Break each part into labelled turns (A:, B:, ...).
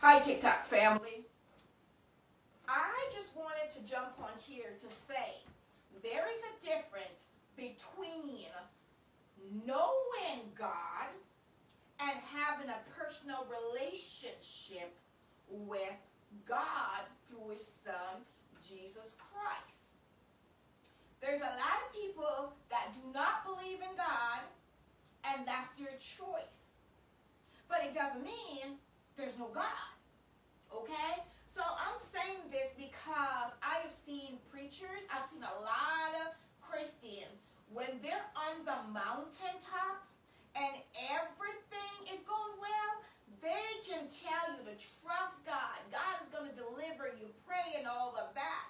A: Hi, TikTok family. I just wanted to jump on here to say there is a difference between knowing God and having a personal relationship with God through His Son, Jesus Christ. There's a lot of people that do not believe in God, and that's their choice. But it doesn't mean there's no God. Okay? So I'm saying this because I have seen preachers, I've seen a lot of Christians, when they're on the mountaintop and everything is going well, they can tell you to trust God. God is going to deliver you, pray and all of that,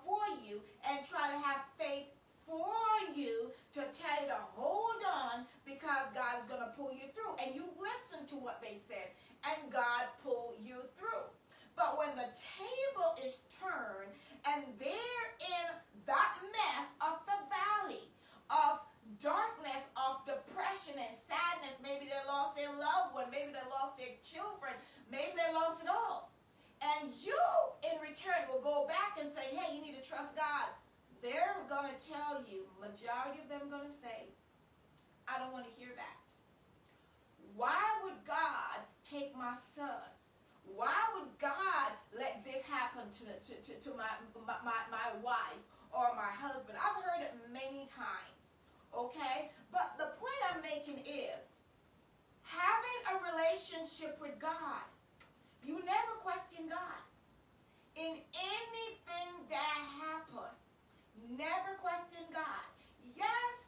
A: for you, and try to have faith for you, to tell you to hold on because God is going to pull you through. And you listen to what they said, and God pull you through. But when the table is turned and they're in that mess of the valley of darkness, of depression and sadness, maybe they lost their loved one, maybe they lost their children, maybe they lost it all. And you, in return, will go back and say, hey, you need to trust God. They're going to tell you, majority of them are going to say, I don't want to hear that. Why would God take my son? Why would God let this happen to my wife or my husband? I've heard it many times, okay? But the point I'm making is, having a relationship with God, you never question God. In anything that happens, never question God. Yes,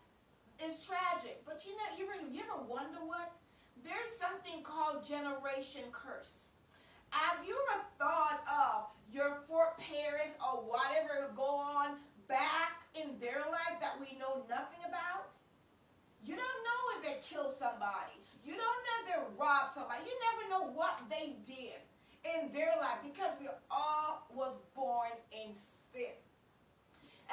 A: it's tragic, but you ever wonder what? There's something called generation curse. Have you ever thought of your foreparents or whatever go on back in their life that we know nothing about? You don't know if they killed somebody. You don't know if they robbed somebody. You never know what they did in their life because we all was born in sin.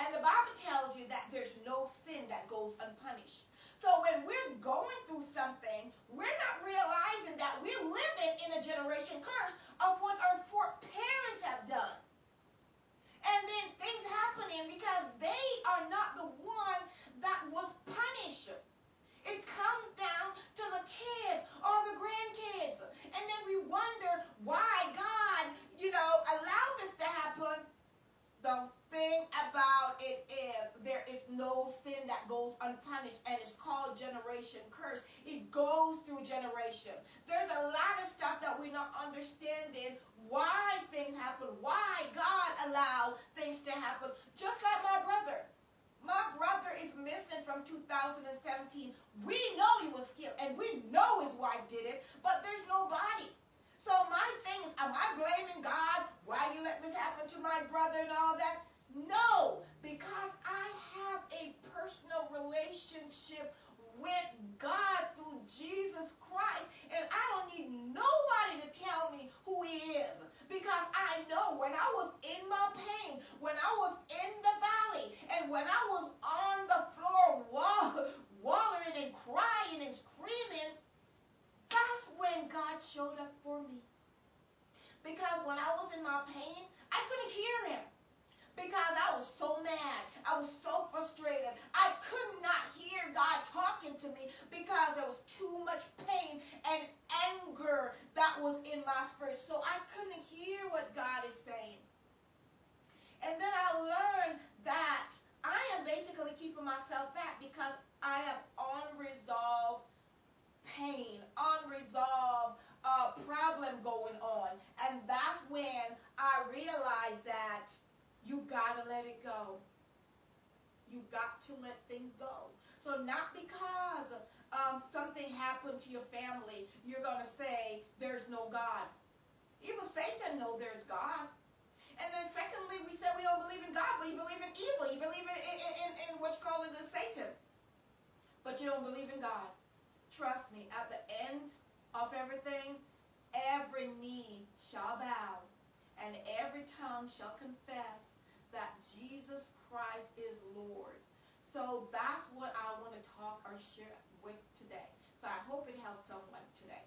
A: And the Bible tells you that there's no sin that goes unpunished. So when we're going through something, we're not realizing that we're living in a generation curse of what our foreparents have done. And then things happening because they are not the one that was punished. It comes down to the kids or the grandkids. And then we wonder why God, allowed this to happen. The thing about it is there is no sin that goes unpunished, and it's called generation curse. It goes through generation. There's a lot of stuff that we're not understanding why things happen, why God allowed things to happen. Just like my brother. My brother is missing from 2017. We know he was killed, and we know his wife did it, but there's no body. So my thing is, am I blaming God? Why you let this happen to my brother and all that? No, because I have a personal relationship with God through Jesus Christ, and I don't need nobody to tell me who He is, because I know when I was in my pain, when I was in the valley, and when I was on the floor wallowing and crying and screaming, that's when God showed up for me. Because when I was in my pain, I couldn't hear Him. Because I was so mad. I was so frustrated. I could not hear God talking to me because there was too much pain and anger that was in my spirit. So I couldn't hear what God is saying. And then I learned that I am basically keeping myself back because I have unresolved pain, unresolved problem going on. And that's when I realized that you gotta let it go. You got to let things go. So not because something happened to your family, you're gonna say there's no God. Even Satan knows there's God. And then secondly, we said we don't believe in God, but you believe in evil. You believe in what you call it as Satan. But you don't believe in God. Trust me, at the end of everything, every knee shall bow and every tongue shall confess that Jesus Christ is Lord. So that's what I want to talk or share with today. So I hope it helps someone today.